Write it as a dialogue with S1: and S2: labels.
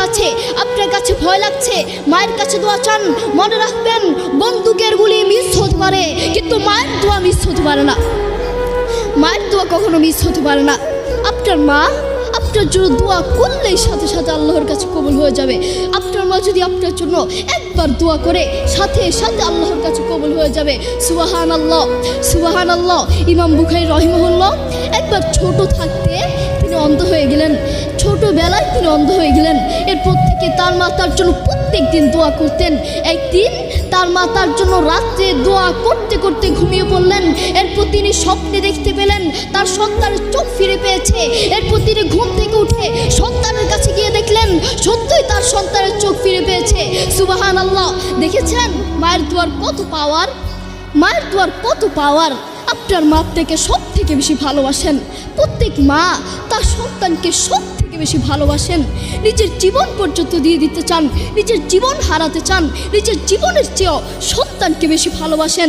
S1: আছে, আপনার কাছে ভয় লাগছে, মায়ের কাছে দোয়া চান। মনে রাখবেন, বন্দুকের গুলি মিস হতে পারে, কিন্তু মায়ের দোয়া মিস হতে পারে না। মায়ের দোয়া কখনো মিস হতে পারে না। আপনার মা আপনার জন্য দোয়া করলেই সাথে সাথে আল্লাহর কাছে কবুল হয়ে যাবে। আপনার মা যদি আপনার জন্য একবার দোয়া করে, সাথে সাথে আল্লাহর কাছে কবুল হয়ে যাবে। সুবহানাল্লাহ, সুবহানাল্লাহ। ইমাম বুখারী রাহিমাহুল্লাহ একবার ছোট থাকতে তিনি অন্ধ হয়ে গেলেন। ছোটবেলায় তিনি অন্ধ হয়ে গেলেন। এরপর থেকে তার মা তার জন্য প্রত্যেক দিন দোয়া করতেন। একদিন তার মা তার জন্য রাত্রে দোয়া করতে করতে ঘুমিয়ে পড়লেন। এরপর তিনি স্বপ্নে দেখতে পেলেন তার সন্তানের চোখ ফিরে পেয়েছে। এরপর তিনি ঘুম থেকে উঠে সন্তানের কাছে গিয়ে দেখলেন সত্যই তার সন্তানের চোখ ফিরে পেয়েছে। সুবহানাল্লাহ। দেখেছেন মায়ের দোয়ার কত পাওয়ার, মায়ের দোয়ার কত পাওয়ার। আপনার মা আপনাকে সব থেকে বেশি ভালোবাসেন। প্রত্যেক মা তার সন্তানকে সব থেকে বেশি ভালোবাসেন। নিজের জীবন পর্যন্ত দিয়ে দিতে চান, নিজের জীবন হারাতে চান, নিজের জীবনের চেয়েও সন্তানকে বেশি ভালোবাসেন।